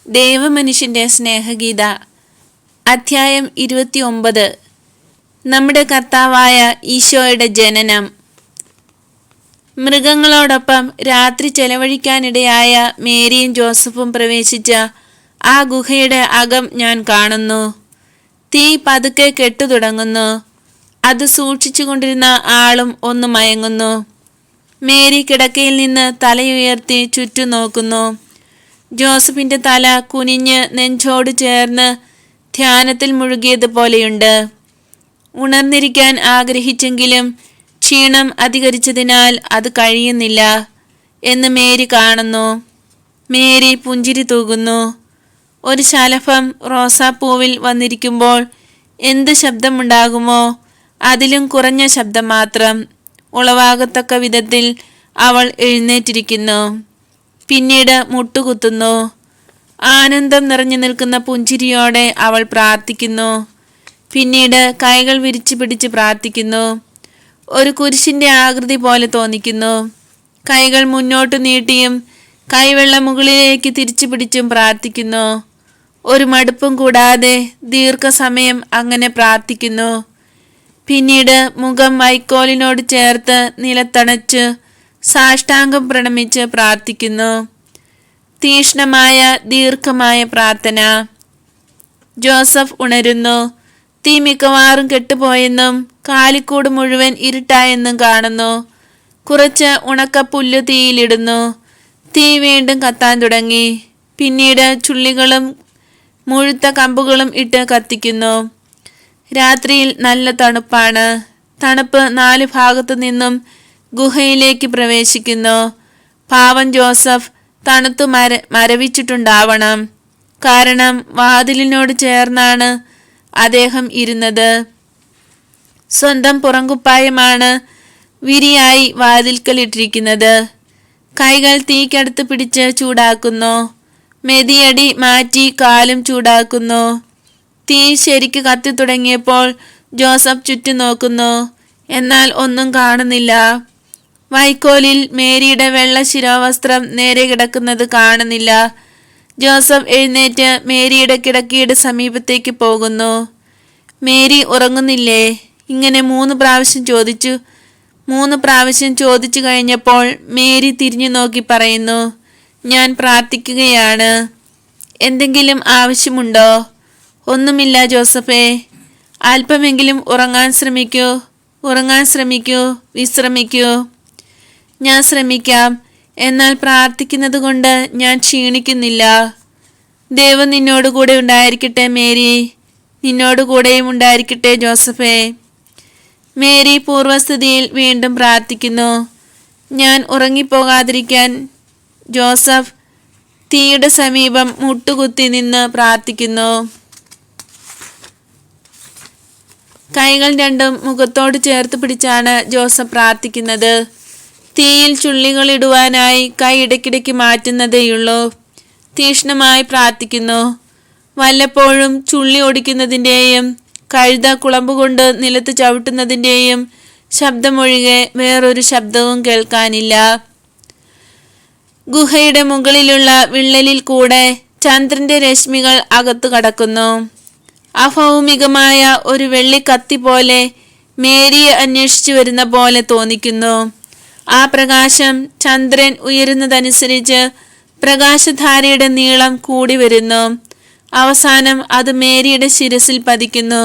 ദേവമനുഷ്യന്റെ സ്നേഹഗീത അധ്യായം 29. നമ്മുടെ കർത്താവായ ഈശോയുടെ ജനനം. മൃഗങ്ങളോടൊപ്പം രാത്രി ചെലവഴിക്കാനിടയായ മേരിയും ജോസഫും പ്രവേശിച്ച ആ ഗുഹയുടെ അകം ഞാൻ കാണുന്നു. തീ പതുക്കെ കെട്ടുതുടങ്ങുന്നു. അത് സൂക്ഷിച്ചു കൊണ്ടിരുന്ന ആളും ഒന്ന് മയങ്ങുന്നു. മേരി കിടക്കയിൽ നിന്ന് തലയുയർത്തി ചുറ്റും നോക്കുന്നു. ജോസഫിന്റെ തല കുനിഞ്ഞ് നെഞ്ചോട് ചേർന്ന് ധ്യാനത്തിൽ മുഴുകിയതുപോലെയുണ്ട്. ഉണർന്നിരിക്കാൻ ആഗ്രഹിച്ചെങ്കിലും ക്ഷീണം അധികരിച്ചതിനാൽ അത് കഴിയുന്നില്ല എന്ന് മേരി കാണുന്നു. മേരി പുഞ്ചിരി തൂകുന്നു. ഒരു ശലഭം റോസാപ്പൂവിൽ വന്നിരിക്കുമ്പോൾ എന്ത് ശബ്ദമുണ്ടാകുമോ അതിലും കുറഞ്ഞ ശബ്ദം മാത്രം ഉളവാകത്തക്ക വിധത്തിൽ അവൾ എഴുന്നേറ്റിരിക്കുന്നു. പിന്നീട് മുട്ടുകുത്തുന്നു. ആനന്ദം നിറഞ്ഞു നിൽക്കുന്ന പുഞ്ചിരിയോടെ അവൾ പ്രാർത്ഥിക്കുന്നു. പിന്നീട് കൈകൾ വിരിച്ചു പിടിച്ച് പ്രാർത്ഥിക്കുന്നു. ഒരു കുരിശിന്റെ ആകൃതി പോലെ തോന്നിക്കുന്നു. കൈകൾ മുന്നോട്ട് നീട്ടിയും കൈവെള്ള മുകളിലേക്ക് തിരിച്ചു പിടിച്ചും പ്രാർത്ഥിക്കുന്നു. ഒരു മടുപ്പും കൂടാതെ ദീർഘസമയം അങ്ങനെ പ്രാർത്ഥിക്കുന്നു. പിന്നീട് മുഖം വൈക്കോലിനോട് ചേർത്ത് നിലത്തണച്ച് സാഷ്ടാംഗം പ്രണമിച്ച് പ്രാർത്ഥിക്കുന്നു. തീക്ഷ്ണമായ ദീർഘമായ പ്രാർത്ഥന. ജോസഫ് ഉണരുന്നു. തീ മിക്കവാറും കെട്ടുപോയെന്നും കാലിക്കൂട് മുഴുവൻ ഇരുട്ടായെന്നും കാണുന്നു. കുറച്ച് ഉണക്കപ്പുല്ല് തീയിലിടുന്നു. തീ വീണ്ടും കത്താൻ തുടങ്ങി. പിന്നീട് ചുള്ളികളും മുഴുത്ത കമ്പുകളും ഇട്ട് കത്തിക്കുന്നു. രാത്രിയിൽ നല്ല തണുപ്പാണ്. തണുപ്പ് 4 ഭാഗത്തു നിന്നും ഗുഹയിലേക്ക് പ്രവേശിക്കുന്നു. പാവം ജോസഫ് തണുത്തു മരവിച്ചിട്ടുണ്ടാവണം. കാരണം വാതിലിനോട് ചേർന്നാണ് അദ്ദേഹം ഇരുന്നത്. സ്വന്തം പുറംകുപ്പായമാണ് വിരിയായി വാതിൽക്കലിട്ടിരിക്കുന്നത്. കൈകൾ തീക്കടുത്ത് പിടിച്ച് ചൂടാക്കുന്നു. മെതിയടി മാറ്റി കാലും ചൂടാക്കുന്നു. തീ ശരിക്ക് കത്തി തുടങ്ങിയപ്പോൾ ജോസഫ് ചുറ്റും നോക്കുന്നു. എന്നാൽ ഒന്നും കാണുന്നില്ല. വൈക്കോലിൽ മേരിയുടെ വെള്ള ശിരോവസ്ത്രം നേരെ കിടക്കുന്നത് കാണുന്നില്ല. ജോസഫ് എഴുന്നേറ്റ് മേരിയുടെ കിടക്കയുടെ സമീപത്തേക്ക് പോകുന്നു. മേരി ഉറങ്ങുന്നില്ലേ? ഇങ്ങനെ 3 പ്രാവശ്യം ചോദിച്ചു. 3 പ്രാവശ്യം ചോദിച്ചു കഴിഞ്ഞപ്പോൾ മേരി തിരിഞ്ഞു നോക്കി പറയുന്നു, ഞാൻ പ്രാർത്ഥിക്കുകയാണ്. എന്തെങ്കിലും ആവശ്യമുണ്ടോ? ഒന്നുമില്ല ജോസഫേ. അല്പമെങ്കിലും ഉറങ്ങാൻ ശ്രമിക്കൂ, വിശ്രമിക്കൂ. ഞാൻ ശ്രമിക്കാം. എന്നാൽ പ്രാർത്ഥിക്കുന്നത് കൊണ്ട് ഞാൻ ക്ഷീണിക്കുന്നില്ല. ദൈവം നിന്നോട് കൂടെ ഉണ്ടായിരിക്കട്ടെ മേരി. നിന്നോട് കൂടെയും ഉണ്ടായിരിക്കട്ടെ ജോസഫേ. മേരി പൂർവസ്ഥിതിയിൽ വീണ്ടും പ്രാർത്ഥിക്കുന്നു. ഞാൻ ഉറങ്ങിപ്പോകാതിരിക്കാൻ ജോസഫ് തീയുടെ സമീപം മുട്ടുകുത്തി നിന്ന് പ്രാർത്ഥിക്കുന്നു. കൈകൾ രണ്ടും മുഖത്തോട് ചേർത്ത് പിടിച്ചാണ് ജോസഫ് പ്രാർത്ഥിക്കുന്നത്. തീയിൽ ചുള്ളികളിടുവാനായി കൈ ഇടയ്ക്കിടയ്ക്ക് മാറ്റുന്നതേയുള്ളൂ. തീക്ഷ്ണമായി പ്രാർത്ഥിക്കുന്നു. വല്ലപ്പോഴും ചുള്ളി ഒടിക്കുന്നതിൻ്റെയും കഴുത കുളമ്പുകൊണ്ട് നിലത്ത് ചവിട്ടുന്നതിൻ്റെയും ശബ്ദമൊഴികെ വേറൊരു ശബ്ദവും കേൾക്കാനില്ല. ഗുഹയുടെ മുകളിലുള്ള വിള്ളലിൽ കൂടെ ചന്ദ്രന്റെ രശ്മികൾ അകത്തു കടക്കുന്നു. അഭൗമികമായ ഒരു വെള്ളിക്കത്തി പോലെ മേരിയെ അന്വേഷിച്ചു വരുന്ന പോലെ തോന്നിക്കുന്നു. ആ പ്രകാശം ചന്ദ്രൻ ഉയരുന്നതനുസരിച്ച് പ്രകാശധാരയുടെ നീളം കൂടി വരുന്നു. അവസാനം അത് മേരിയുടെ ശിരസിൽ പതിക്കുന്നു.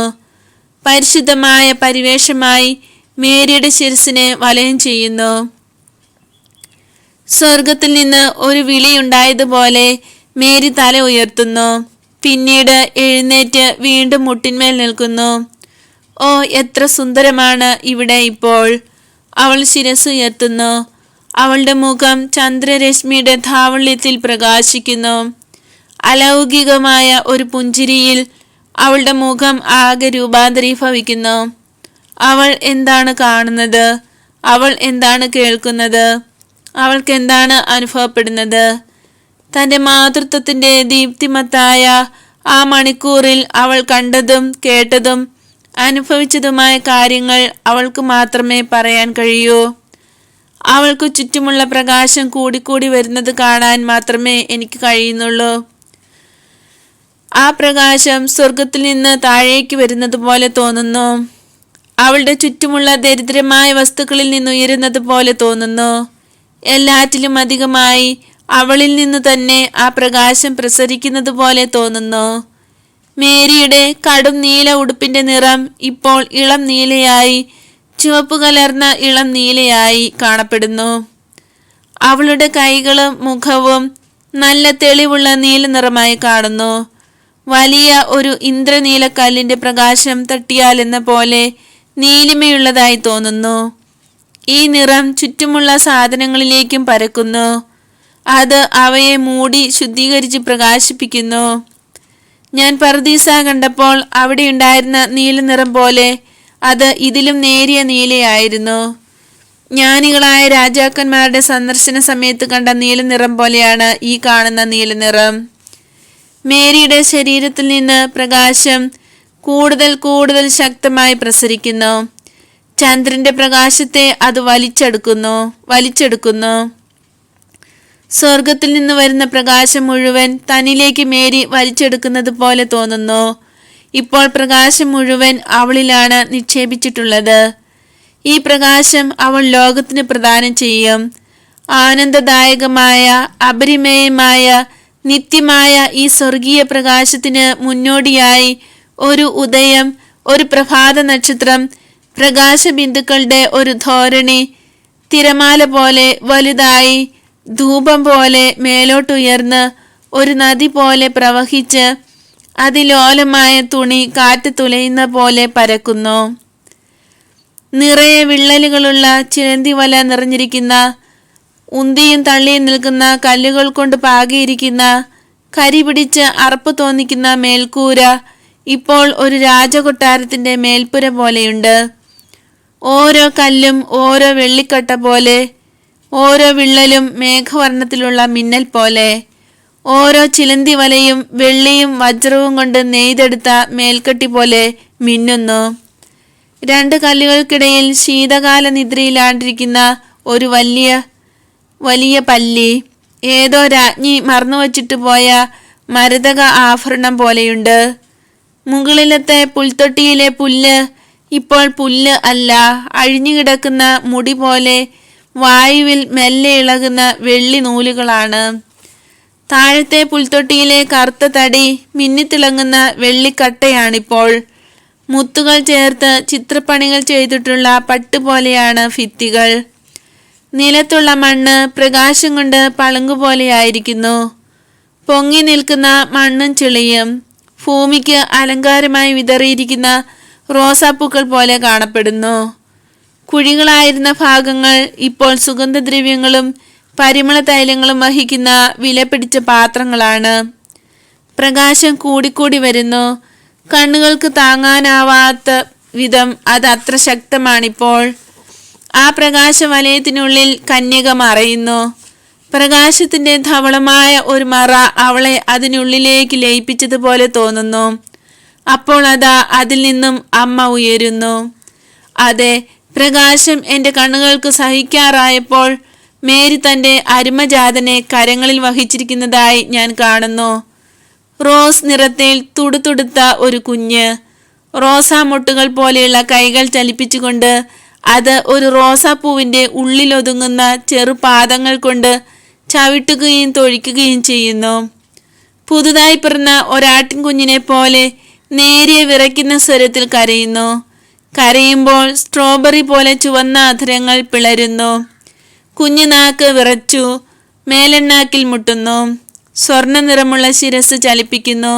പരിശുദ്ധമായ പരിവേഷമായി മേരിയുടെ ശിരസിനെ വലയം ചെയ്യുന്നു. സ്വർഗത്തിൽ നിന്ന് ഒരു വിളിയുണ്ടായതുപോലെ മേരി തല ഉയർത്തുന്നു. പിന്നീട് എഴുന്നേറ്റ് വീണ്ടും മുട്ടിന്മേൽ നിൽക്കുന്നു. ഓ, എത്ര സുന്ദരമാണ് ഇവിടെ ഇപ്പോൾ! അവൾ ശിരസ് ഉയർത്തുന്നു. അവളുടെ മുഖം ചന്ദ്രരശ്മിയുടെ ധാവള്യത്തിൽ പ്രകാശിക്കുന്നു. അലൗകികമായ ഒരു പുഞ്ചിരിയിൽ അവളുടെ മുഖം ആകെ രൂപാന്തരീഭവിക്കുന്നു. അവൾ എന്താണ് കാണുന്നത്? അവൾ എന്താണ് കേൾക്കുന്നത്? അവൾക്ക് എന്താണ് അനുഭവപ്പെടുന്നത്? തൻ്റെ മാതൃത്വത്തിൻ്റെ ദീപ്തിമത്തായ ആ മണിക്കൂറിൽ അവൾ കണ്ടതും കേട്ടതും അനുഭവിച്ചതുമായ കാര്യങ്ങൾ അവൾക്ക് മാത്രമേ പറയാൻ കഴിയൂ. അവൾക്ക് ചുറ്റുമുള്ള പ്രകാശം കൂടിക്കൂടി വരുന്നത് കാണാൻ മാത്രമേ എനിക്ക് കഴിയുന്നുള്ളൂ. ആ പ്രകാശം സ്വർഗത്തിൽ നിന്ന് താഴേക്ക് വരുന്നത് പോലെ തോന്നുന്നു. അവളുടെ ചുറ്റുമുള്ള ദരിദ്രമായ വസ്തുക്കളിൽ നിന്ന് ഉയരുന്നത് പോലെ തോന്നുന്നു. എല്ലാറ്റിലും അധികമായി അവളിൽ നിന്ന് തന്നെ ആ പ്രകാശം പ്രസരിക്കുന്നത് പോലെ തോന്നുന്നു. മേരിയുടെ കടും നീല ഉടുപ്പിന്റെ നിറം ഇപ്പോൾ ഇളം നീലയായി, ചുവപ്പ് കലർന്ന ഇളം നീലയായി കാണപ്പെടുന്നു. അവളുടെ കൈകളും മുഖവും നല്ല തെളിവുള്ള നീല നിറമായി കാണുന്നു. വലിയ ഒരു ഇന്ദ്രനീലക്കല്ലിന്റെ പ്രകാശം തട്ടിയാലെന്ന പോലെ നീലിമയുള്ളതായി തോന്നുന്നു. ഈ നിറം ചുറ്റുമുള്ള സാധനങ്ങളിലേക്കും പരക്കുന്നു. അത് അവയെ മൂടി ശുദ്ധീകരിച്ച് പ്രകാശിപ്പിക്കുന്നു. ഞാൻ പറുദീസ കണ്ടപ്പോൾ അവിടെ ഉണ്ടായിരുന്ന നീല നിറം പോലെ അത് ഇതിലും നേരിയ നീലയായിരുന്നു. ജ്ഞാനികളായ രാജാക്കന്മാരുടെ സന്ദർശന സമയത്ത് കണ്ട നീല നിറം പോലെയാണ് ഈ കാണുന്ന നീല നിറം. മേരിയുടെ ശരീരത്തിൽ നിന്ന് പ്രകാശം കൂടുതൽ കൂടുതൽ ശക്തമായി പ്രസരിക്കുന്നു. ചന്ദ്രന്റെ പ്രകാശത്തെ അത് വലിച്ചെടുക്കുന്നു. സ്വർഗത്തിൽ നിന്ന് വരുന്ന പ്രകാശം മുഴുവൻ തന്നിലേക്ക് മേരി വലിച്ചെടുക്കുന്നത് പോലെ തോന്നുന്നു. ഇപ്പോൾ പ്രകാശം മുഴുവൻ അവളിലാണ് നിക്ഷേപിച്ചിട്ടുള്ളത്. ഈ പ്രകാശം അവൾ ലോകത്തിന് പ്രദാനം ചെയ്യും. ആനന്ദദായകമായ, അപരിമേയമായ, നിത്യമായ ഈ സ്വർഗീയ പ്രകാശത്തിന് മുന്നോടിയായി ഒരു ഉദയം, ഒരു പ്രഭാത നക്ഷത്രം, പ്രകാശബിന്ദുക്കളുടെ ഒരു ധോരണി, തിരമാല പോലെ വലുതായി, ധൂപം പോലെ മേലോട്ടുയർന്ന്, ഒരു നദി പോലെ പ്രവഹിച്ച്, അതിലോലമായ തുണി കാറ്റ് തുലയുന്ന പോലെ പരക്കുന്നു. നിറയെ വിള്ളലുകളുള്ള ചിലന്തി വല നിറഞ്ഞിരിക്കുന്ന, ഉന്തിയും തള്ളിയും നിൽക്കുന്ന കല്ലുകൾ കൊണ്ട് പാകിയിരിക്കുന്ന, കരി പിടിച്ച് അറപ്പ് തോന്നിക്കുന്ന മേൽക്കൂര ഇപ്പോൾ ഒരു രാജകൊട്ടാരത്തിന്റെ മേൽപ്പുര പോലെയുണ്ട്. ഓരോ കല്ലും ഓരോ വെള്ളിക്കട്ട പോലെ, ഓരോ വിള്ളലും മേഘവർണ്ണത്തിലുള്ള മിന്നൽ പോലെ, ഓരോ ചിലന്തി വലയും വെള്ളിയും വജ്രവും കൊണ്ട് നെയ്തെടുത്ത മേൽക്കെട്ടി പോലെ മിന്നുന്നു. രണ്ട് കല്ലുകൾക്കിടയിൽ ശീതകാല നിദ്രയിലാണ്ടിരിക്കുന്ന ഒരു വലിയ പല്ലി, ഏതോ രാജ്ഞി മറന്നുവച്ചിട്ട് പോയ മരതക ആഭരണം പോലെയുണ്ട്. മുകളിലത്തെ പുൽത്തൊട്ടിയിലെ പുല്ല് ഇപ്പോൾ പുല്ല് അല്ല, അഴിഞ്ഞുകിടക്കുന്ന മുടി പോലെ വായുവിൽ മെല്ലെ ഇളകുന്ന വെള്ളി നൂലുകളാണ്. താഴത്തെ പുൽത്തൊട്ടിയിലെ കറുത്ത തടി മിന്നിത്തിളങ്ങുന്ന വെള്ളിക്കട്ടയാണിപ്പോൾ. മുത്തുകൾ ചേർത്ത് ചിത്രപ്പണികൾ ചെയ്തിട്ടുള്ള പട്ടുപോലെയാണ് ഭിത്തികൾ. നിലത്തുള്ള മണ്ണ് പ്രകാശം കൊണ്ട് പളുങ്കുപോലെയായിരിക്കുന്നു. പൊങ്ങി നിൽക്കുന്ന മണ്ണും ചെളിയും ഭൂമിക്ക് അലങ്കാരമായി വിതറിയിരിക്കുന്ന റോസാപ്പൂക്കൾ പോലെ കാണപ്പെടുന്നു. കുഴികളായിരുന്ന ഭാഗങ്ങൾ ഇപ്പോൾ സുഗന്ധദ്രവ്യങ്ങളും പരിമള തൈലങ്ങളും വഹിക്കുന്ന വിലപിടിച്ച പാത്രങ്ങളാണ്. പ്രകാശം കൂടിക്കൂടി വരുന്നു. കണ്ണുകൾക്ക് താങ്ങാനാവാത്ത വിധം അത് അത്ര ശക്തമാണിപ്പോൾ. ആ പ്രകാശവലയത്തിനുള്ളിൽ കന്യക മറയുന്നു. പ്രകാശത്തിന്റെ ധവളമായ ഒരു മറ അവളെ അതിനുള്ളിലേക്ക് ലയിപ്പിച്ചതുപോലെ തോന്നുന്നു. അപ്പോൾ അതാ അതിൽ നിന്നും അമ്മ ഉയരുന്നു. അതെ, പ്രകാശം എൻ്റെ കണ്ണുകൾക്ക് സഹിക്കാറായപ്പോൾ മേരി തൻ്റെ അരുമജാതനെ കരങ്ങളിൽ വഹിച്ചിരിക്കുന്നതായി ഞാൻ കാണുന്നു. റോസ് നിറത്തിൽ തുടുതുടുത്ത ഒരു കുഞ്ഞ്, റോസാമൊട്ടുകൾ പോലെയുള്ള കൈകൾ ചലിപ്പിച്ചുകൊണ്ട് അത് ഒരു റോസാപ്പൂവിൻ്റെ ഉള്ളിലൊതുങ്ങുന്ന ചെറുപാദങ്ങൾ കൊണ്ട് ചവിട്ടുകയും തൊഴിക്കുകയും ചെയ്യുന്നു. പുതുതായി പിറന്ന ഒരാട്ടിൻ കുഞ്ഞിനെ പോലെ നേരിയ വിറയ്ക്കുന്ന സ്വരത്തിൽ കരയുന്നു. കരയുമ്പോൾ സ്ട്രോബെറി പോലെ ചുവന്ന അധരങ്ങൾ പിളരുന്നു. കുഞ്ഞു നാക്ക് വിറച്ചു മേലെണ്ണാക്കിൽ മുട്ടുന്നു. സ്വർണ്ണ നിറമുള്ള ശിരസ് ചലിപ്പിക്കുന്നു.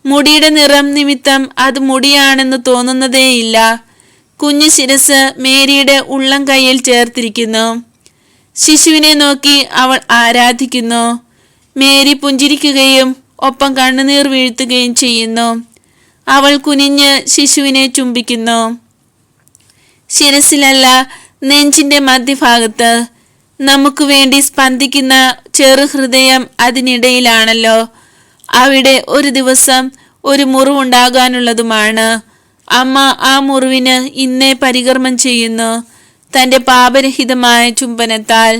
മുടിയുടെ നിറം നിമിത്തം അത് മുടിയാണെന്ന് തോന്നുന്നതേയില്ല. കുഞ്ഞു ശിരസ് മേരിയുടെ ഉള്ളം കൈയിൽ ചേർത്തിരിക്കുന്നു. ശിശുവിനെ നോക്കി അവൾ ആരാധിക്കുന്നു. മേരി പുഞ്ചിരിക്കുകയും ഒപ്പം കണ്ണുനീർ വീഴ്ത്തുകയും ചെയ്യുന്നു. അവൾ കുനിഞ്ഞ് ശിശുവിനെ ചുംബിക്കുന്നു. ശിരസിലല്ല, നെഞ്ചിന്റെ മധ്യഭാഗത്ത്. നമുക്ക് വേണ്ടി സ്പന്ദിക്കുന്ന ചെറു ഹൃദയം അതിനിടയിലാണല്ലോ. അവിടെ ഒരു ദിവസം ഒരു മുറിവുണ്ടാകാനുള്ളതുമാണ്. അമ്മ ആ മുറിവിന് ഇന്നേ പരികർമ്മം ചെയ്യുന്നു തൻ്റെ പാപരഹിതമായ ചുംബനത്താൽ.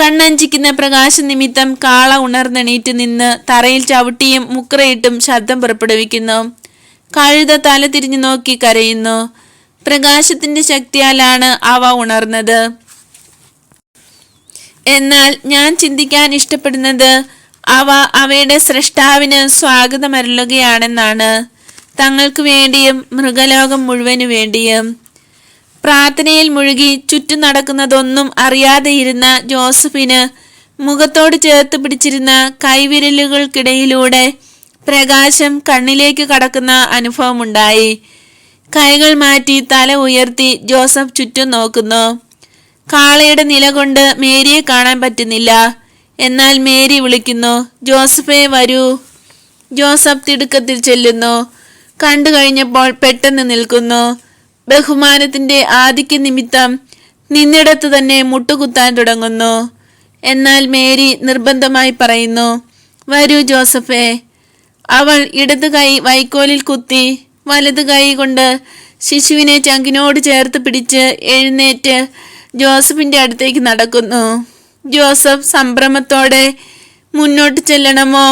കണ്ണഞ്ചിക്കുന്ന പ്രകാശം നിമിത്തം കാള ഉണർന്നെണീറ്റ് നിന്ന് തറയിൽ ചവിട്ടിയും മുക്കറയിട്ടും ശബ്ദം പുറപ്പെടുവിക്കുന്നു. കഴുത തല തിരിഞ്ഞു നോക്കി കരയുന്നു. പ്രകാശത്തിന്റെ ശക്തിയാലാണ് അവ ഉണർന്നത്. എന്നാൽ ഞാൻ ചിന്തിക്കാൻ ഇഷ്ടപ്പെടുന്നത് അവ അവയുടെ സ്രഷ്ടാവിന് സ്വാഗതമരുളുകയാണെന്നാണ്, തങ്ങൾക്ക് വേണ്ടിയും മൃഗലോകം മുഴുവനു വേണ്ടിയും. പ്രാർത്ഥനയിൽ മുഴുകി ചുറ്റും നടക്കുന്നതൊന്നും അറിയാതെയിരുന്ന ജോസഫിന് മുഖത്തോട് ചേർത്ത് പിടിച്ചിരുന്ന കൈവിരലുകൾക്കിടയിലൂടെ പ്രകാശം കണ്ണിലേക്ക് കടക്കുന്ന അനുഭവമുണ്ടായി. കൈകൾ മാറ്റി തല ഉയർത്തി ജോസഫ് ചുറ്റും നോക്കുന്നു. കാളയുടെ നില കൊണ്ട് മേരിയെ കാണാൻ പറ്റുന്നില്ല. എന്നാൽ മേരി വിളിക്കുന്നു, ജോസഫേ വരൂ. ജോസഫ് തിടുക്കത്തിൽ ചെല്ലുന്നു. കണ്ടു കഴിഞ്ഞപ്പോൾ പെട്ടെന്ന് നിൽക്കുന്നു. ബഹുമാനത്തിന്റെ ആധിക്യ നിമിത്തം നിന്നിടത്ത് തന്നെ മുട്ടുകുത്താൻ തുടങ്ങുന്നു. എന്നാൽ മേരി നിർബന്ധമായി പറയുന്നു, വരൂ ജോസഫേ. അവൾ ഇടത് കൈ വൈക്കോലിൽ കുത്തി വലത് കൈ കൊണ്ട് ശിശുവിനെ ചങ്കിനോട് ചേർത്ത് പിടിച്ച് എഴുന്നേറ്റ് ജോസഫിന്റെ അടുത്തേക്ക് നടക്കുന്നു. ജോസഫ് സംഭ്രമത്തോടെ മുന്നോട്ട് ചെല്ലണമോ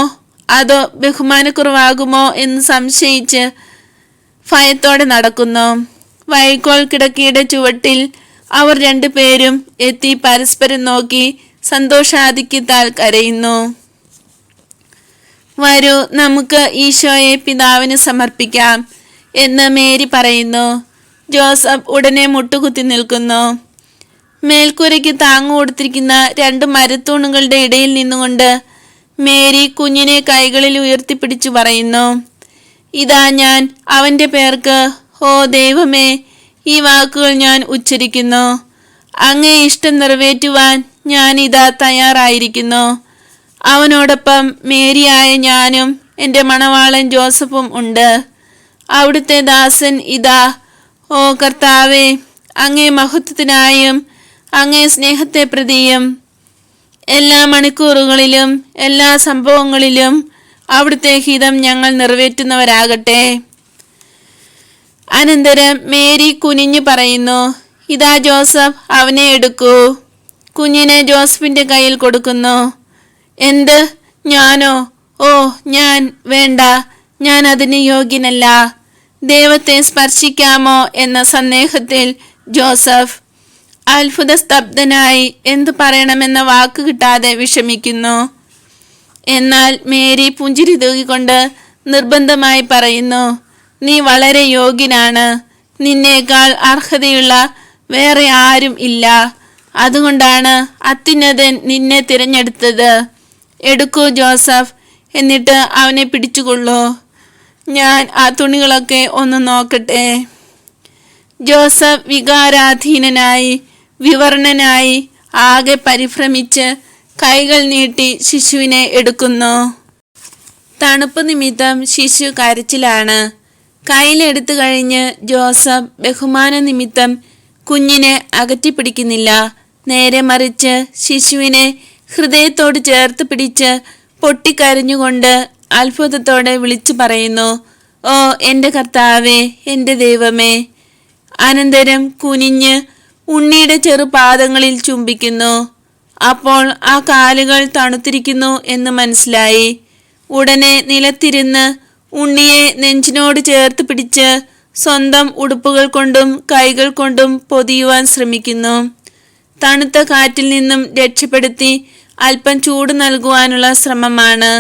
അതോ ബഹുമാനക്കുറവാകുമോ എന്ന് സംശയിച്ച് ഭയത്തോടെ നടക്കുന്നു. വൈക്കോൽ കിടക്കയുടെ ചുവട്ടിൽ അവർ രണ്ടുപേരും എത്തി പരസ്പരം നോക്കി സന്തോഷാധിക്യത്താൽ കരയുന്നു. വരൂ, നമുക്ക് ഈശോയെ പിതാവിന് സമർപ്പിക്കാം എന്ന് മേരി പറയുന്നു. ജോസഫ് ഉടനെ മുട്ടുകുത്തി നിൽക്കുന്നു. മേൽക്കൂരയ്ക്ക് താങ്ങു കൊടുത്തിരിക്കുന്ന രണ്ട് മരത്തൂണുകളുടെ ഇടയിൽ നിന്നുകൊണ്ട് മേരി കുഞ്ഞിനെ കൈകളിൽ ഉയർത്തിപ്പിടിച്ചു പറയുന്നു, ഇതാ ഞാൻ അവൻ്റെ പേർക്ക്. ഓ ദൈവമേ, ഈ വാക്കുകൾ ഞാൻ ഉച്ചരിക്കുന്നു. അങ്ങേ ഇഷ്ടം നിറവേറ്റുവാൻ ഞാൻ ഇതാ തയ്യാറായിരിക്കുന്നു. അവനോടൊപ്പം മേരിയായ ഞാനും എൻ്റെ മണവാളൻ ജോസഫും ഉണ്ട്. അവിടുത്തെ ദാസൻ ഇതാ. ഓ കർത്താവേ, അങ്ങേ മഹത്വത്തിനായും അങ്ങേ സ്നേഹത്തെ പ്രതിയും എല്ലാ മണിക്കൂറുകളിലും എല്ലാ സംഭവങ്ങളിലും അവിടുത്തെ ഹിതം ഞങ്ങൾ നിറവേറ്റുന്നവരാകട്ടെ. അനന്തരം മേരി കുനിഞ്ഞു പറയുന്നു, ഇതാ ജോസഫ്, അവനെ എടുക്കൂ. കുഞ്ഞിനെ ജോസഫിന്റെ കയ്യിൽ കൊടുക്കുന്നു. എന്ത്, ഞാനോ? ഓ ഞാൻ വേണ്ട, ഞാൻ അതിന് യോഗ്യനല്ല. ദൈവത്തെ സ്പർശിക്കാമോ എന്ന സന്ദേഹത്തിൽ ജോസഫ് അത്ഭുത സ്തബ്ധനായി എന്തു പറയണമെന്ന വാക്ക് കിട്ടാതെ വിഷമിക്കുന്നു. എന്നാൽ മേരി പുഞ്ചിരി തൂകിക്കൊണ്ട് നിർബന്ധമായി പറയുന്നു, നീ വളരെ യോഗ്യനാണ്. നിന്നേക്കാൾ അർഹതയുള്ള വേറെ ആരും ഇല്ല. അതുകൊണ്ടാണ് അത്യുന്നതൻ നിന്നെ തിരഞ്ഞെടുത്തത്. എടുക്കൂ ജോസഫ്, എന്നിട്ട് അവനെ പിടിച്ചുകൊള്ളൂ. ഞാൻ ആ തുണികളൊക്കെ ഒന്ന് നോക്കട്ടെ. ജോസഫ് വികാരാധീനനായി വിവരണനായി ആകെ പരിഭ്രമിച്ച് കൈകൾ നീട്ടി ശിശുവിനെ എടുക്കുന്നു. തണുപ്പ് നിമിത്തം ശിശു കരച്ചിലാണ്. കയ്യിലെടുത്തു കഴിഞ്ഞ് ജോസഫ് ബഹുമാന നിമിത്തം കുഞ്ഞിനെ അകറ്റിപ്പിടിക്കുന്നില്ല. നേരെ മറിച്ച് ശിശുവിനെ ഹൃദയത്തോട് ചേർത്ത് പിടിച്ച് പൊട്ടിക്കരഞ്ഞുകൊണ്ട് അത്ഭുതത്തോടെ വിളിച്ചു പറയുന്നു, ഓ എൻ്റെ കർത്താവേ, എൻ്റെ ദൈവമേ. അനന്തരം കുനിഞ്ഞ് ഉണ്ണിയുടെ ചെറുപാദങ്ങളിൽ ചുംബിക്കുന്നു. അപ്പോൾ ആ കാലുകൾ തണുത്തിരിക്കുന്നു എന്ന് മനസ്സിലായി. ഉടനെ നിലത്തിരുന്ന് ഉണ്ണിയെ നെഞ്ചിനോട് ചേർത്ത് പിടിച്ച് സ്വന്തം ഉടുപ്പുകൾ കൊണ്ടും കൈകൾ കൊണ്ടും പൊതിയുവാൻ ശ്രമിക്കുന്നു. തണുത്ത കാറ്റിൽ നിന്നും രക്ഷപ്പെടുത്തി അല്പം ചൂട് നൽകുവാനുള്ള ശ്രമമാണ്.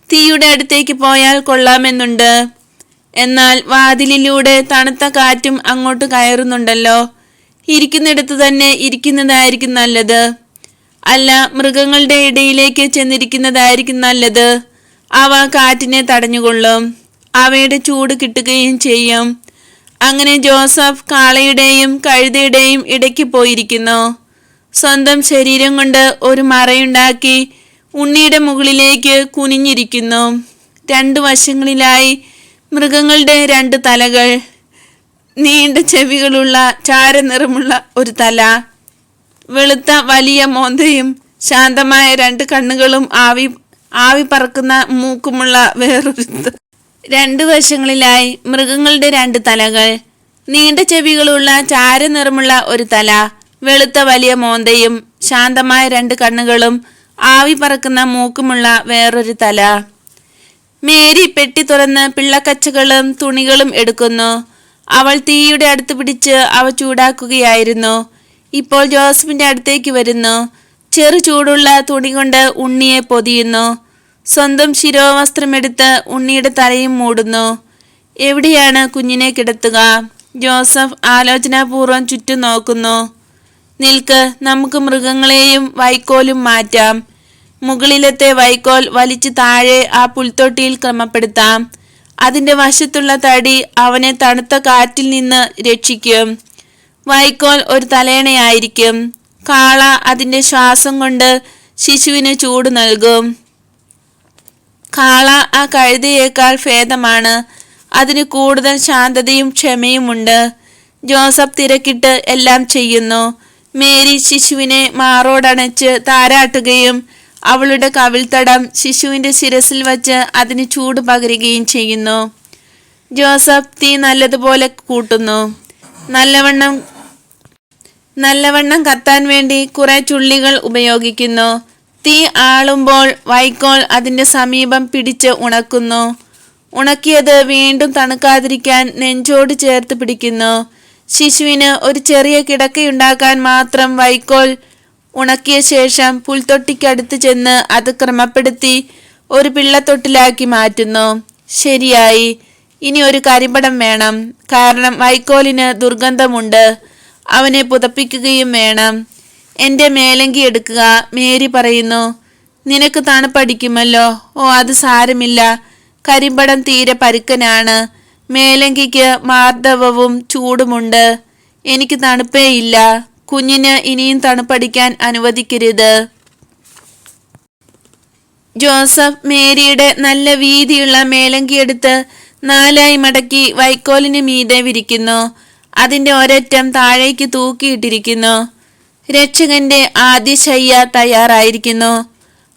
തീയുടെ അടുത്തേക്ക് പോയാൽ കൊള്ളാമെന്നുണ്ട്. എന്നാൽ വാതിലിലൂടെ തണുത്ത കാറ്റും അങ്ങോട്ട് കയറുന്നുണ്ടല്ലോ. ഇരിക്കുന്നിടത്ത് തന്നെ ഇരിക്കുന്നതായിരിക്കും നല്ലത്. അല്ല, മൃഗങ്ങളുടെ ഇടയിലേക്ക് ചെന്നിരിക്കുന്നതായിരിക്കും നല്ലത്. അവ കാറ്റിനെ തടഞ്ഞുകൊള്ളും, അവയുടെ ചൂട് കിട്ടുകയും ചെയ്യും. അങ്ങനെ ജോസഫ് കാളയുടെയും കഴുതയുടെയും ഇടയ്ക്ക് പോയിരിക്കുന്നു. സ്വന്തം ശരീരം കൊണ്ട് ഒരു മറയുണ്ടാക്കി ഉണ്ണിയുടെ മുകളിലേക്ക് കുനിഞ്ഞിരിക്കുന്നു. രണ്ടു വശങ്ങളിലായി മൃഗങ്ങളുടെ രണ്ട് തലകൾ, നീണ്ട ചെവികളുള്ള ചാരനിറമുള്ള ഒരു തല, വെളുത്ത വലിയ മോന്തയും ശാന്തമായ രണ്ട് കണ്ണുകളും ആവി പറക്കുന്ന മൂക്കുമുള്ള വേറൊരു. രണ്ടു വശങ്ങളിലായി മൃഗങ്ങളുടെ രണ്ട് തലകൾ, നീണ്ട ചെവികളുള്ള ചാരനിറമുള്ള ഒരു തല, വെളുത്ത വലിയ മോന്തയും ശാന്തമായ 2 കണ്ണുകളും ആവി പറക്കുന്ന മൂക്കുമുള്ള വേറൊരു തല. മേരി പെട്ടി തുറന്ന് പിള്ളക്കച്ചകളും തുണികളും എടുക്കുന്നു. അവൾ തീയുടെ അടുത്ത് പിടിച്ച് അവ ചൂടാക്കുകയായിരുന്നു. ഇപ്പോൾ ജോസഫിന്റെ അടുത്തേക്ക് വരുന്നു. ചെറു ചൂടുള്ള തുണി കൊണ്ട് ഉണ്ണിയെ പൊതിയുന്നു. സ്വന്തം ശിരോവസ്ത്രമെടുത്ത് ഉണ്ണിയുടെ തലയും മൂടുന്നു. എവിടെയാണ് കുഞ്ഞിനെ കിടത്തുക? ജോസഫ് ആലോചനാപൂർവ്വം ചുറ്റും നോക്കുന്നു. നിൽക്ക്, നമുക്ക് മൃഗങ്ങളെയും വൈക്കോലും മാറ്റാം. മുകളിലത്തെ വൈക്കോൽ വലിച്ചു താഴെ ആ പുൽത്തൊട്ടിയിൽ ക്രമപ്പെടുത്താം. അതിന്റെ വശത്തുള്ള തടി അവനെ തണുത്ത കാറ്റിൽ നിന്ന് രക്ഷിക്കും. വൈക്കോൽ ഒരു തലേണയായിരിക്കും. കാള അതിന്റെ ശ്വാസം കൊണ്ട് ശിശുവിന് ചൂട് നൽകും. കാള ആ കഴുതയേക്കാൾ ഭേദമാണ്. അതിന് കൂടുതൽ ശാന്തതയും ക്ഷമയുമുണ്ട്. ജോസഫ് തിരക്കിട്ട് എല്ലാം ചെയ്യുന്നു. മേരി ശിശുവിനെ മാറോടണച്ച് താരാട്ടുകയും അവളുടെ കവിൾത്തടം ശിശുവിന്റെ ശിരസിൽ വച്ച് അതിന് ചൂട് പകരുകയും ചെയ്യുന്നു. ജോസഫ് തീ നല്ലതുപോലെ കൂട്ടുന്നു. നല്ലവണ്ണം കത്താൻ വേണ്ടി കുറെ ചുള്ളികൾ ഉപയോഗിക്കുന്നു. തീ ആളുമ്പോൾ വൈക്കോൽ അതിന്റെ സമീപം പിടിച്ച് ഉണക്കുന്നു. ഉണക്കിയത് വീണ്ടും തണുക്കാതിരിക്കാൻ നെഞ്ചോട് ചേർത്ത് പിടിക്കുന്നു. ശിശുവിന് ഒരു ചെറിയ കിടക്കയുണ്ടാക്കാൻ മാത്രം വൈക്കോൽ ഉണക്കിയ ശേഷം പുൽത്തൊട്ടിക്കടുത്ത് ചെന്ന് അത് ക്രമപ്പെടുത്തി ഒരു പിള്ളത്തൊട്ടിലാക്കി മാറ്റുന്നു. ശരിയായി. ഇനി ഒരു കരിമ്പടം വേണം. കാരണം വൈക്കോലിന് ദുർഗന്ധമുണ്ട്. അവനെ പുതപ്പിക്കുകയും വേണം. എന്റെ മേലങ്കി എടുക്കുക, മേരി പറയുന്നു. നിനക്ക് തണുപ്പടിക്കുമല്ലോ. ഓ, അത് സാരമില്ല. കരിമ്പടം തീരെ പരുക്കനാണ്. മേലങ്കിക്ക് മാർദ്ദവവും ചൂടുമുണ്ട്. എനിക്ക് തണുപ്പേയില്ല. കുഞ്ഞിന് ഇനിയും തണുപ്പടിക്കാൻ അനുവദിക്കരുത്. ജോസഫ് മേരിയുടെ നല്ല വീതിയുള്ള മേലങ്കിയെടുത്ത് 4ആയി മടക്കി വൈക്കോലിന് മീതെ വിരിക്കുന്നു. അതിന്റെ ഒരറ്റം താഴേക്ക് തൂക്കിയിട്ടിരിക്കുന്നു. രക്ഷകന്റെ ആദ്യ ശയ്യ തയ്യാറായിരിക്കുന്നു.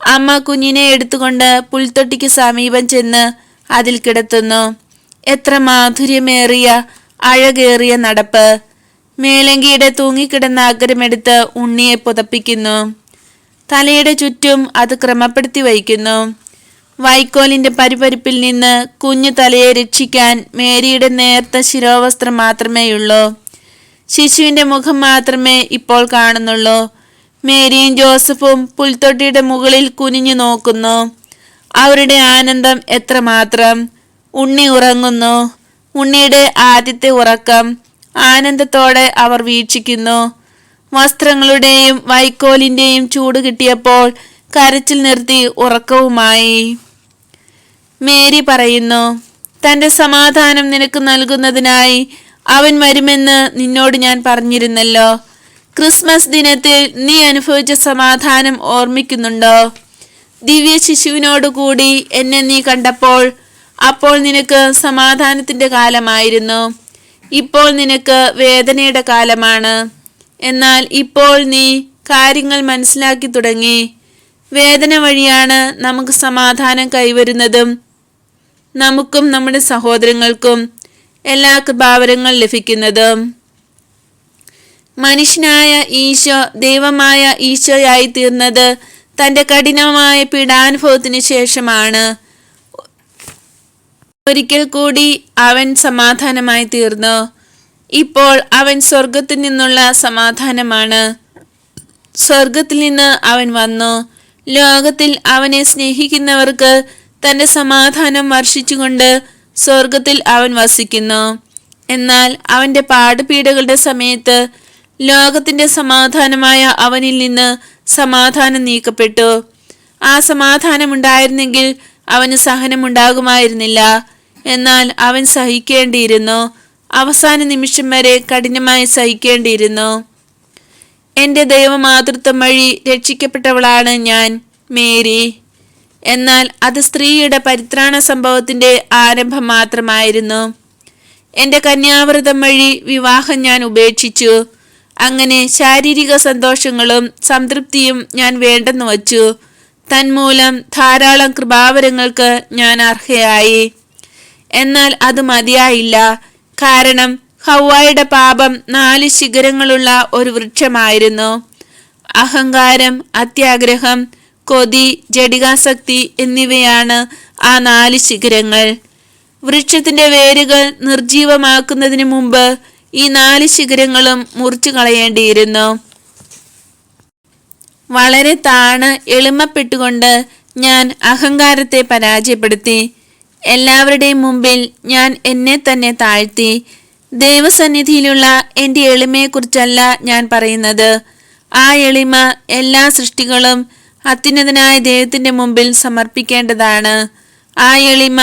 അമ്മ കുഞ്ഞിനെ എടുത്തുകൊണ്ട് പുൽത്തൊട്ടിക്ക് സമീപം ചെന്ന് അതിൽ കിടത്തുന്നു. എത്ര മാധുര്യമേറിയ അഴകേറിയ നടപ്പ്! മേലങ്കിയുടെ തൂങ്ങിക്കിടന്ന അഗ്രമെടുത്ത് ഉണ്ണിയെ പുതപ്പിക്കുന്നു. തലയുടെ ചുറ്റും അത് ക്രമപ്പെടുത്തി വയ്ക്കുന്നു. വൈക്കോലിന്റെ പരിപരിപ്പിൽ നിന്ന് കുഞ്ഞു തലയെ രക്ഷിക്കാൻ മേരിയുടെ നേർത്ത ശിരോവസ്ത്രം മാത്രമേയുള്ളൂ. ശിശുവിന്റെ മുഖം മാത്രമേ ഇപ്പോൾ കാണുന്നുള്ളൂ. മേരിയും ജോസഫും പുൽത്തൊട്ടിയുടെ മുകളിൽ കുനിഞ്ഞു നോക്കുന്നു. അവരുടെ ആനന്ദം എത്രമാത്രം! ഉണ്ണി ഉറങ്ങുന്നു. ഉണ്ണിയുടെ ആദ്യത്തെ ഉറക്കം ആനന്ദത്തോടെ അവർ വീക്ഷിക്കുന്നു. വസ്ത്രങ്ങളുടെയും വൈക്കോലിന്റെയും ചൂട് കിട്ടിയപ്പോൾ കരച്ചിൽ നിർത്തി ഉറക്കവുമായി. മേരി പറയുന്നു, തന്റെ സമാധാനം നിനക്ക് നൽകുന്നതിനായി അവൻ വരുമെന്ന് നിന്നോട് ഞാൻ പറഞ്ഞിരുന്നല്ലോ. ക്രിസ്മസ് ദിനത്തിൽ നീ അനുഭവിച്ച സമാധാനം ഓർമ്മിക്കുന്നുണ്ടോ? ദിവ്യ ശിശുവിനോടുകൂടി എന്നെ നീ കണ്ടപ്പോൾ അപ്പോൾ നിനക്ക് സമാധാനത്തിന്റെ കാലമായിരുന്നു. ഇപ്പോൾ നിനക്ക് വേദനയുടെ കാലമാണ്. എന്നാൽ ഇപ്പോൾ നീ കാര്യങ്ങൾ മനസ്സിലാക്കി തുടങ്ങി. വേദന വഴിയാണ് നമുക്ക് സമാധാനം കൈവരുന്നതും നമുക്കും നമ്മുടെ സഹോദരങ്ങൾക്കും എല്ലാ കൃപാവരങ്ങൾ ലഭിക്കുന്നതും. മനുഷ്യനായ ഈശോ ദൈവമായ ഈശോയായി തീർന്നത് തന്റെ കഠിനമായ പീഡാനുഭവത്തിന് ശേഷമാണ്. ഒരിക്കൽ കൂടി അവൻ സമാധാനമായി തീർന്നു. ഇപ്പോൾ അവൻ സ്വർഗത്തിൽ നിന്നുള്ള സമാധാനമാണ്. സ്വർഗത്തിൽ നിന്ന് അവൻ വന്നു. ലോകത്തിൽ അവനെ സ്നേഹിക്കുന്നവർക്ക് തന്റെ സമാധാനം വർഷിച്ചുകൊണ്ട് സ്വർഗത്തിൽ അവൻ വസിക്കുന്നു. എന്നാൽ അവന്റെ പാടുപീഡകളുടെ സമയത്ത് ലോകത്തിന്റെ സമാധാനമായ അവനിൽ നിന്ന് സമാധാനം നീക്കപ്പെട്ടു. ആ സമാധാനമുണ്ടായിരുന്നെങ്കിൽ അവന് സഹനമുണ്ടാകുമായിരുന്നില്ല. എന്നാൽ അവൻ സഹിക്കേണ്ടിയിരുന്നു. അവസാന നിമിഷം വരെ കഠിനമായി സഹിക്കേണ്ടിയിരുന്നു. എന്റെ ദൈവമാതൃത്വം വഴി രക്ഷിക്കപ്പെട്ടവളാണ് ഞാൻ, മേരി. എന്നാൽ അത് സ്ത്രീയുടെ പരിത്രാണ സംഭവത്തിന്റെ ആരംഭം മാത്രമായിരുന്നു. എന്റെ കന്യാവ്രതം വഴി വിവാഹം ഞാൻ ഉപേക്ഷിച്ചു. അങ്ങനെ ശാരീരിക സന്തോഷങ്ങളും സംതൃപ്തിയും ഞാൻ വേണ്ടെന്ന് വച്ചു. തന്മൂലം ധാരാളം കൃപാവരങ്ങൾക്ക് ഞാൻ അർഹയായി. എന്നാൽ അത് മതിയായില്ല. കാരണം ഹവ്വായുടെ പാപം 4 ശിഖരങ്ങളുള്ള ഒരു വൃക്ഷമായിരുന്നു. അഹങ്കാരം, അത്യാഗ്രഹം, കൊതി, ജഡികാസക്തി എന്നിവയാണ് ആ 4 ശിഖരങ്ങൾ. വൃക്ഷത്തിന്റെ വേരുകൾ നിർജീവമാക്കുന്നതിന് മുമ്പ് ഈ 4 ശിഖരങ്ങളും മുറിച്ചു കളയേണ്ടിയിരുന്നു. വളരെ താണ് എളിമപ്പെട്ടുകൊണ്ട് ഞാൻ അഹങ്കാരത്തെ പരാജയപ്പെടുത്തി. എല്ലാവരുടെയും മുമ്പിൽ ഞാൻ എന്നെ തന്നെ താഴ്ത്തി. ദൈവസന്നിധിയിലുള്ള എൻ്റെ എളിമയെക്കുറിച്ചല്ല ഞാൻ പറയുന്നത്. ആ എളിമ എല്ലാ സൃഷ്ടികളും അത്യുന്നതനായ ദൈവത്തിൻ്റെ മുമ്പിൽ സമർപ്പിക്കേണ്ടതാണ്. ആ എളിമ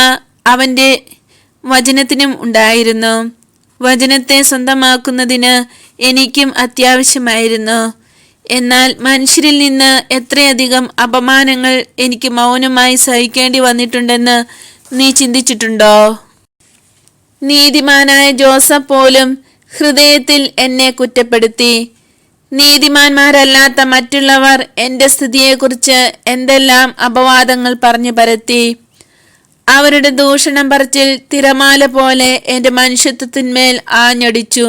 അവൻ്റെ വചനത്തിനും ഉണ്ടായിരുന്നു. വചനത്തെ സ്വന്തമാക്കുന്നതിന് എനിക്കും അത്യാവശ്യമായിരുന്നു. എന്നാൽ മനുഷ്യരിൽ നിന്ന് എത്രയധികം അപമാനങ്ങൾ എനിക്ക് മൗനമായി സഹിക്കേണ്ടി വന്നിട്ടുണ്ടെന്ന് നീ ചിന്തിച്ചിട്ടുണ്ടോ? നീതിമാനായ ജോസഫ് പോലും ഹൃദയത്തിൽ എന്നെ കുറ്റപ്പെടുത്തി. നീതിമാന്മാരല്ലാത്ത മറ്റുള്ളവർ എൻ്റെ സ്ഥിതിയെക്കുറിച്ച് എന്തെല്ലാം അപവാദങ്ങൾ പറഞ്ഞു പരത്തി. അവരുടെ ദൂഷണം പറച്ചിൽ തിരമാല പോലെ എൻ്റെ മനുഷ്യത്വത്തിന്മേൽ ആഞ്ഞടിച്ചു.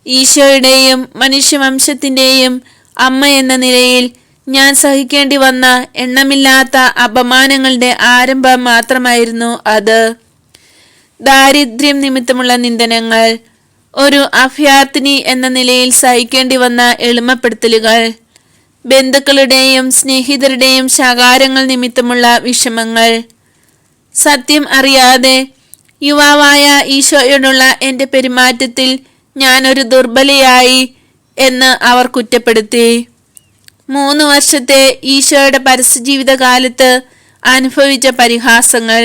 ഈശോയുടെയും മനുഷ്യവംശത്തിൻ്റെയും അമ്മ എന്ന നിലയിൽ ഞാൻ സഹിക്കേണ്ടി വന്ന എണ്ണമില്ലാത്ത അപമാനങ്ങളുടെ ആരംഭം മാത്രമായിരുന്നു അത്. ദാരിദ്ര്യം നിമിത്തമുള്ള നിന്ദനങ്ങൾ, ഒരു അഭയാർത്ഥിനി എന്ന നിലയിൽ സഹിക്കേണ്ടി വന്ന എളിമപ്പെടുത്തലുകൾ, ബന്ധുക്കളുടെയും സ്നേഹിതരുടെയും ശകാരങ്ങൾ നിമിത്തമുള്ള വിഷമങ്ങൾ. സത്യം അറിയാതെ യുവാവായ ഈശോയോടുള്ള എൻ്റെ പെരുമാറ്റത്തിൽ ഞാനൊരു ദുർബലയായി എന്ന് അവർ കുറ്റപ്പെടുത്തി. 3 വർഷത്തെ ഈശോയുടെ പരസ്യജീവിത കാലത്ത് അനുഭവിച്ച പരിഹാസങ്ങൾ,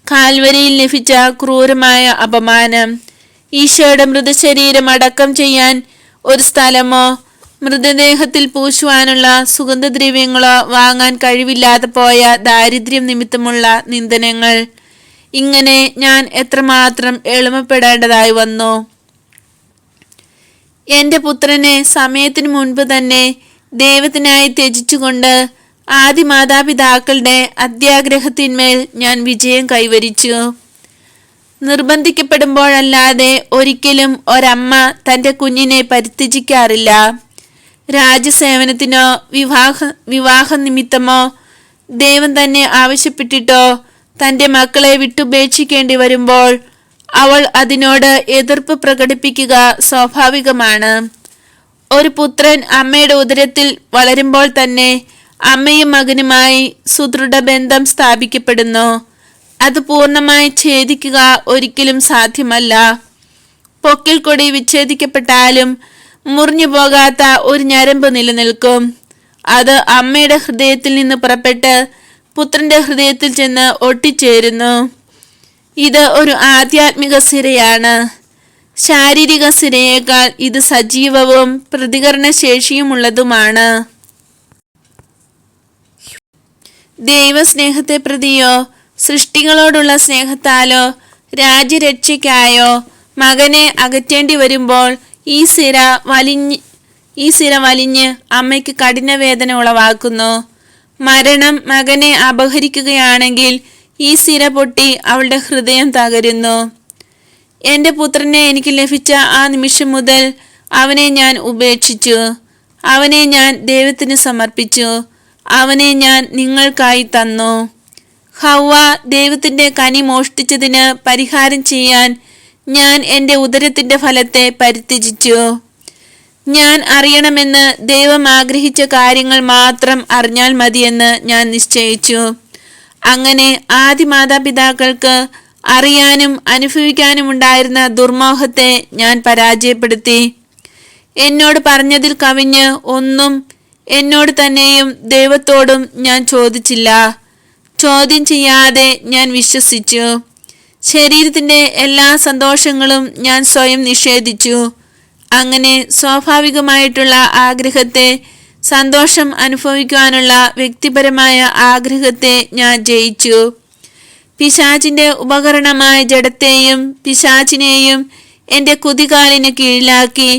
കാൽവരിയിൽ ലഭിച്ച ക്രൂരമായ അപമാനം, ഈശോയുടെ മൃതശരീരം അടക്കം ചെയ്യാൻ ഒരു സ്ഥലമോ മൃതദേഹത്തിൽ പൂശുവാനുള്ള സുഗന്ധദ്രവ്യങ്ങളോ വാങ്ങാൻ കഴിവില്ലാതെ പോയ ദാരിദ്ര്യം നിമിത്തമുള്ള നിന്ദനങ്ങൾ. ഇങ്ങനെ ഞാൻ എത്രമാത്രം എളിമപ്പെടേണ്ടതായി വന്നു. എൻ്റെ പുത്രനെ സമയത്തിനു മുൻപ് തന്നെ ദൈവത്തിനായി ത്യജിച്ചുകൊണ്ട് ആദി മാതാപിതാക്കളുടെ അത്യാഗ്രഹത്തിന്മേൽ ഞാൻ വിജയം കൈവരിച്ചു. നിർബന്ധിക്കപ്പെടുമ്പോഴല്ലാതെ ഒരിക്കലും ഒരമ്മ തൻ്റെ കുഞ്ഞിനെ പരിത്യജിക്കാറില്ല. രാജ്യസേവനത്തിനോ വിവാഹ നിമിത്തമോ ദൈവം തന്നെ ആവശ്യപ്പെട്ടിട്ടോ തൻ്റെ മക്കളെ വിട്ടുപേക്ഷിക്കേണ്ടി വരുമ്പോൾ അവൾ അതിനോട് എതിർപ്പ് പ്രകടിപ്പിക്കുക സ്വാഭാവികമാണ്. ഒരു പുത്രൻ അമ്മയുടെ ഉദരത്തിൽ വളരുമ്പോൾ തന്നെ അമ്മയും മകനുമായി സുദൃഢ ബന്ധം സ്ഥാപിക്കപ്പെടുന്നു. അത് പൂർണ്ണമായി ഛേദിക്കുക ഒരിക്കലും സാധ്യമല്ല. പൊക്കിൽ കൊടി വിച്ഛേദിക്കപ്പെട്ടാലും മുറിഞ്ഞു പോകാത്ത ഒരു ഞരമ്പ് നിലനിൽക്കും. അത് അമ്മയുടെ ഹൃദയത്തിൽ നിന്ന് പുറപ്പെട്ട് പുത്രന്റെ ഹൃദയത്തിൽ ചെന്ന് ഒട്ടിച്ചേരുന്നു. ഇത് ഒരു ആധ്യാത്മിക സിരയാണ്. ശാരീരിക സിരയേക്കാൾ ഇത് സജീവവും പ്രതികരണശേഷിയുമുള്ളതുമാണ്. ദൈവസ്നേഹത്തെ പ്രതിയോ സൃഷ്ടികളോടുള്ള സ്നേഹത്താലോ രാജ്യരക്ഷയ്ക്കായോ മകനെ അകറ്റേണ്ടി വരുമ്പോൾ ഈ സിര വലിഞ്ഞ് അമ്മയ്ക്ക് കഠിനവേദന ഉളവാക്കുന്നു. മരണം മകനെ അപഹരിക്കുകയാണെങ്കിൽ ഈ സിര പൊട്ടി അവളുടെ ഹൃദയം തകരുന്നു. എൻ്റെ പുത്രനെ എനിക്ക് ലഭിച്ച ആ നിമിഷം മുതൽ അവനെ ഞാൻ ഉപേക്ഷിച്ചു. അവനെ ഞാൻ ദൈവത്തിന് സമർപ്പിച്ചു. അവനെ ഞാൻ നിങ്ങൾക്കായി തന്നു. ഹവ്വ ദൈവത്തിൻ്റെ കനി മോഷ്ടിച്ചതിന് പരിഹാരം ചെയ്യാൻ ഞാൻ എൻ്റെ ഉദരത്തിൻ്റെ ഫലത്തെ പരിത്യജിച്ചു. ഞാൻ അറിയണമെന്ന് ദൈവം ആഗ്രഹിച്ച കാര്യങ്ങൾ മാത്രം അറിഞ്ഞാൽ മതിയെന്ന് ഞാൻ നിശ്ചയിച്ചു. അങ്ങനെ ആദി മാതാപിതാക്കൾക്ക് അറിയാനും അനുഭവിക്കാനും ഉണ്ടായിരുന്ന ദുർമോഹത്തെ ഞാൻ പരാജയപ്പെടുത്തി. എന്നോട് പറഞ്ഞതിൽ കവിഞ്ഞ് ഒന്നും എന്നോട് തന്നെയും ദൈവത്തോടും ഞാൻ ചോദിച്ചില്ല. ചോദ്യം ചെയ്യാതെ ഞാൻ വിശ്വസിച്ചു. ശരീരത്തിൻ്റെ എല്ലാ സന്തോഷങ്ങളും ഞാൻ സ്വയം നിഷേധിച്ചു. അങ്ങനെ സ്വാഭാവികമായിട്ടുള്ള ആഗ്രഹത്തെ, സന്തോഷം അനുഭവിക്കുവാനുള്ള വ്യക്തിപരമായ ആഗ്രഹത്തെ ഞാൻ ജയിച്ചു. പിശാചിൻ്റെ ഉപകരണമായ ജഡത്തെയും പിശാചിനെയും എൻ്റെ കുതികാലിന് കീഴിലാക്കി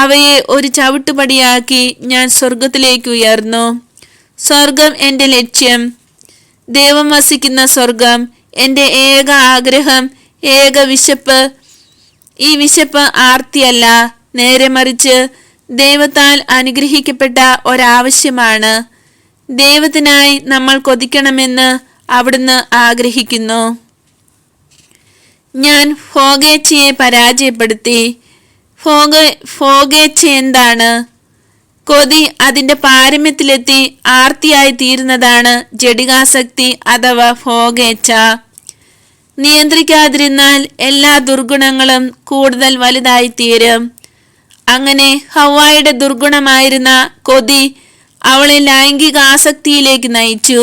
അവയെ ഒരു ചവിട്ടുപടിയാക്കി ഞാൻ സ്വർഗത്തിലേക്ക് ഉയർന്നു. സ്വർഗം എൻ്റെ ലക്ഷ്യം, ദൈവം വസിക്കുന്ന സ്വർഗം എൻ്റെ ഏക ആഗ്രഹം, ഏക വിശപ്പ്. ഈ വിശപ്പ് ആർത്തിയല്ല, നേരെ മറിച്ച് ദൈവത്താൽ അനുഗ്രഹിക്കപ്പെട്ട ഒരാവശ്യമാണ്. ദൈവത്തിനായി നമ്മൾ കൊതിക്കണമെന്ന് അവിടുന്ന് ആഗ്രഹിക്കുന്നു. ഞാൻ ഫോഗേച്ചയെ പരാജയപ്പെടുത്തി. ഫോഗേച്ച എന്താണ്? കൊതി അതിന്റെ പാരമ്യത്തിലെത്തി ആർത്തിയായി തീരുന്നതാണ് ജഡികാസക്തി അഥവാ ഫോഗേച്ച. നിയന്ത്രിക്കാതിരുന്നാൽ എല്ലാ ദുർഗുണങ്ങളും കൂടുതൽ വലുതായി തീരും. അങ്ങനെ ഹവ്വായുടെ ദുർഗുണമായിരുന്ന കൊതി അവളെ ലൈംഗിക ആസക്തിയിലേക്ക് നയിച്ചു.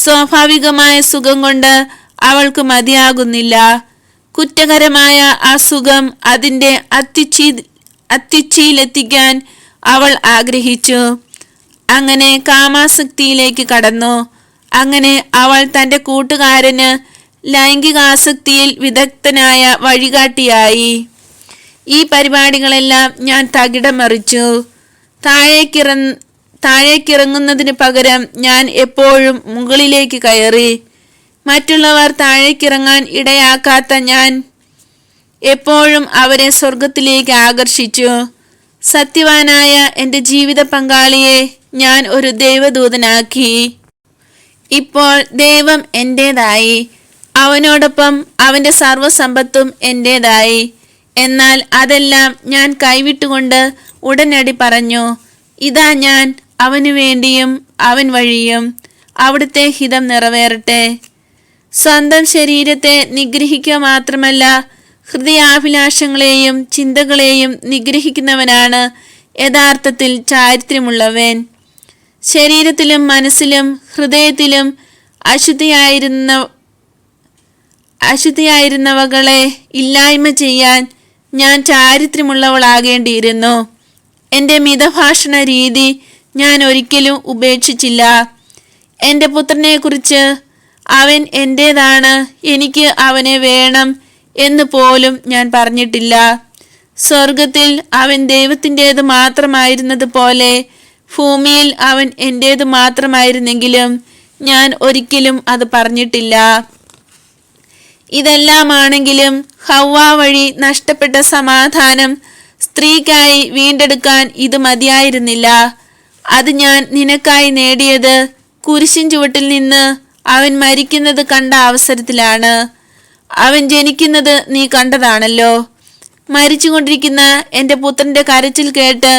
സ്വാഭാവികമായ സുഖം കൊണ്ട് അവൾക്ക് മതിയാകുന്നില്ല. കുറ്റകരമായ ആ സുഖം അതിൻ്റെ അത്യുച്ചിയിലെത്തിക്കാൻ അവൾ ആഗ്രഹിച്ചു. അങ്ങനെ കാമാസക്തിയിലേക്ക് കടന്നു. അങ്ങനെ അവൾ തൻ്റെ കൂട്ടുകാരന് ലൈംഗികാസക്തിയിൽ വിദഗ്ധനായ വഴികാട്ടിയായി. ഈ പരിപാടികളെല്ലാം ഞാൻ തകിടം മറിച്ചു. താഴേക്കിറങ്ങുന്നതിന് പകരം ഞാൻ എപ്പോഴും മുകളിലേക്ക് കയറി. മറ്റുള്ളവർ താഴേക്കിറങ്ങാൻ ഇടയാക്കാത്ത ഞാൻ എപ്പോഴും അവരെ സ്വർഗത്തിലേക്ക് ആകർഷിച്ചു. സത്യവാനായ എൻ്റെ ജീവിത പങ്കാളിയെ ഞാൻ ഒരു ദൈവദൂതനാക്കി. ഇപ്പോൾ ദൈവം എൻ്റേതായി. അവനോടൊപ്പം അവൻ്റെ സർവ്വസമ്പത്തും എൻ്റേതായി. എന്നാൽ അതെല്ലാം ഞാൻ കൈവിട്ടുകൊണ്ട് ഉടനടി പറഞ്ഞു, ഇതാ ഞാൻ അവനു വേണ്ടിയും അവൻ വഴിയും അവിടുത്തെ ഹിതം നിറവേറട്ടെ. സ്വന്തം ശരീരത്തെ നിഗ്രഹിക്കുക മാത്രമല്ല, ഹൃദയാഭിലാഷങ്ങളെയും ചിന്തകളെയും നിഗ്രഹിക്കുന്നവനാണ് യഥാർത്ഥത്തിൽ ചാരിത്ര്യമുള്ളവൻ. ശരീരത്തിലും മനസ്സിലും ഹൃദയത്തിലും അശുദ്ധിയായിരുന്നവകളെ ഇല്ലായ്മ ചെയ്യാൻ ഞാൻ ചാരിത്ര്യമുള്ളവളാകേണ്ടിയിരുന്നു. എൻ്റെ മിതഭാഷണ രീതി ഞാൻ ഒരിക്കലും ഉപേക്ഷിച്ചില്ല. എൻ്റെ പുത്രനെക്കുറിച്ച് അവൻ എൻ്റേതാണ്, എനിക്ക് അവനെ വേണം എന്ന് പോലും ഞാൻ പറഞ്ഞിട്ടില്ല. സ്വർഗത്തിൽ അവൻ ദൈവത്തിൻ്റേത് മാത്രമായിരുന്നത് പോലെ ഭൂമിയിൽ അവൻ എൻ്റേത് മാത്രമായിരുന്നെങ്കിലും ഞാൻ ഒരിക്കലും അത് പറഞ്ഞിട്ടില്ല. ഇതെല്ലാമാണെങ്കിലും ഹവ്വ വഴി നഷ്ടപ്പെട്ട സമാധാനം സ്ത്രീക്കായി വീണ്ടെടുക്കാൻ ഇത് മതിയായിരുന്നില്ല. അത് ഞാൻ നിനക്കായി നേടിയത് കുരിശിൻ ചുവട്ടിൽ നിന്ന് അവൻ മരിക്കുന്നത് കണ്ട അവസരത്തിലാണ്. അവൻ ജനിക്കുന്നത് നീ കണ്ടതാണല്ലോ. മരിച്ചുകൊണ്ടിരിക്കുന്ന എൻ്റെ പുത്രൻ്റെ കരച്ചിൽ കേട്ട്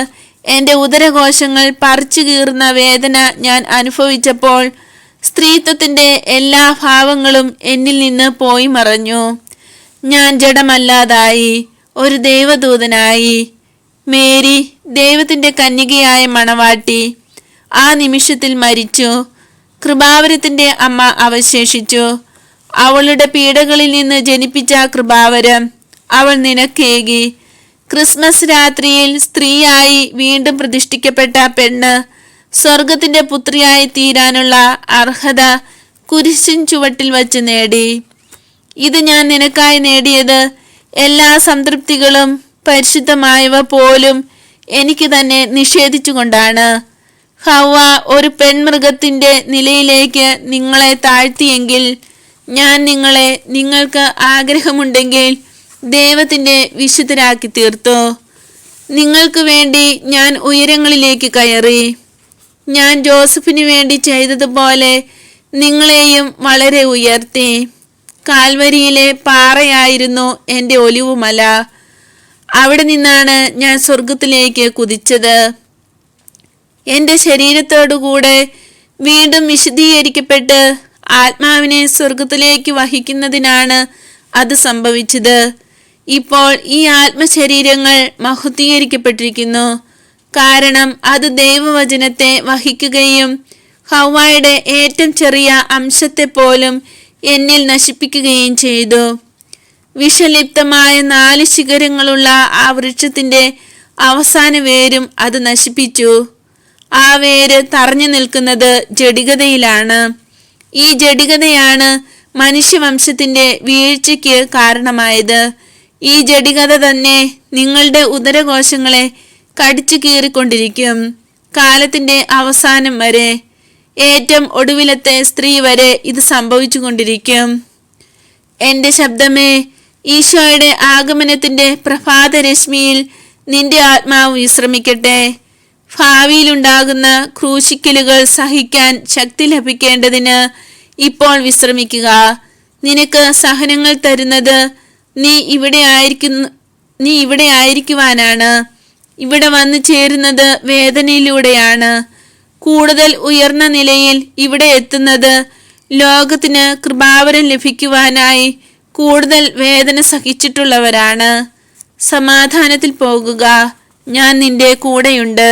എൻ്റെ ഉദരകോശങ്ങൾ പറിച്ചു കീറുന്ന വേദന ഞാൻ അനുഭവിച്ചപ്പോൾ സ്ത്രീത്വത്തിൻ്റെ എല്ലാ ഭാവങ്ങളും എന്നിൽ നിന്ന് പോയി മറഞ്ഞു. ഞാൻ ജഡമല്ലാതായി, ഒരു ദൈവദൂതനായി. മേരി ദൈവത്തിൻ്റെ കന്യകയായ മണവാട്ടി ആ നിമിഷത്തിൽ മരിച്ചു. കൃപാവരത്തിൻ്റെ അമ്മ അവശേഷിച്ചു. അവളുടെ പീഡകളിൽ നിന്ന് ജനിപ്പിച്ച കൃപാവരം അവൾ നിനക്കേകി. ക്രിസ്മസ് രാത്രിയിൽ സ്ത്രീയായി വീണ്ടും പ്രതിഷ്ഠിക്കപ്പെട്ട പെണ്ണ് സ്വർഗത്തിൻ്റെ പുത്രിയായി തീരാനുള്ള അർഹത കുരിശിൻ ചുവട്ടിൽ വച്ച് നേടി. ഇത് ഞാൻ നിനക്കായി നേടിയത് എല്ലാ സംതൃപ്തികളും പരിശുദ്ധമായവ പോലും എനിക്ക് തന്നെ നിഷേധിച്ചുകൊണ്ടാണ്. ഹവ്വ ഒരു പെൺമൃഗത്തിൻ്റെ നിലയിലേക്ക് നിങ്ങളെ താഴ്ത്തിയെങ്കിൽ ഞാൻ നിങ്ങളെ നിങ്ങൾക്ക് ആഗ്രഹമുണ്ടെങ്കിൽ ദൈവത്തിൻ്റെ വിശുദ്ധരാക്കി തീർത്തു. നിങ്ങൾക്ക് വേണ്ടി ഞാൻ ഉയരങ്ങളിലേക്ക് കയറി. ഞാൻ ജോസഫിന് വേണ്ടി ചെയ്തതുപോലെ നിങ്ങളെയും വളരെ ഉയർത്തി. കാൽവരിയിലെ പാറയായിരുന്നു എൻ്റെ ഒലിവുമല. അവിടെ നിന്നാണ് ഞാൻ സ്വർഗത്തിലേക്ക് കുതിച്ചത്. എൻ്റെ ശരീരത്തോടുകൂടെ വീണ്ടും വിശുദ്ധീകരിക്കപ്പെട്ട് ആത്മാവിനെ സ്വർഗത്തിലേക്ക് വഹിക്കുന്നതിനാണ് അത് സംഭവിച്ചത്. ഇപ്പോൾ ഈ ആത്മശരീരങ്ങൾ മഹത്വീകരിക്കപ്പെട്ടിരിക്കുന്നു. കാരണം അത് ദൈവവചനത്തെ വഹിക്കുകയും ഹവ്വായുടെ ഏറ്റവും ചെറിയ അംശത്തെ പോലും എന്നിൽ നശിപ്പിക്കുകയും ചെയ്തു. വിഷലിപ്തമായ 4 ശിഖരങ്ങളുള്ള ആ വൃക്ഷത്തിൻ്റെ അവസാന വേരും അത് നശിപ്പിച്ചു. ആ വേര് തറഞ്ഞു നിൽക്കുന്നത് ജഡികതയിലാണ്. ഈ ജഡികതയാണ് മനുഷ്യവംശത്തിൻ്റെ വീഴ്ചയ്ക്ക് കാരണമായത്. ഈ ജഡികത തന്നെ നിങ്ങളുടെ ഉദരകോശങ്ങളെ കടിച്ചു കീറിക്കൊണ്ടിരിക്കും. കാലത്തിൻ്റെ അവസാനം വരെ, ഏറ്റവും ഒടുവിലത്തെ സ്ത്രീ വരെ ഇത് സംഭവിച്ചു കൊണ്ടിരിക്കും. എൻ്റെ ശബ്ദമേ, ഈശോയുടെ ആഗമനത്തിൻ്റെ പ്രഭാതരശ്മിയിൽ നിന്റെ ആത്മാവ് വിശ്രമിക്കട്ടെ. ഭാവിയിലുണ്ടാകുന്ന ക്രൂശിക്കലുകൾ സഹിക്കാൻ ശക്തി ലഭിക്കേണ്ടതിന് ഇപ്പോൾ വിശ്രമിക്കുക. നിനക്ക് സഹനങ്ങൾ തരുന്നത് നീ ഇവിടെ ആയിരിക്കുവാനാണ്. ഇവിടെ വന്നു ചേരുന്നത് വേദനയിലൂടെയാണ്. കൂടുതൽ ഉയർന്ന നിലയിൽ ഇവിടെ എത്തുന്നത് ലോകത്തിന് കൃപാവരം ലഭിക്കുവാനായി കൂടുതൽ വേദന സഹിച്ചിട്ടുള്ളവരാണ്. സമാധാനത്തിൽ പോകുക, ഞാൻ നിന്റെ കൂടെയുണ്ട്.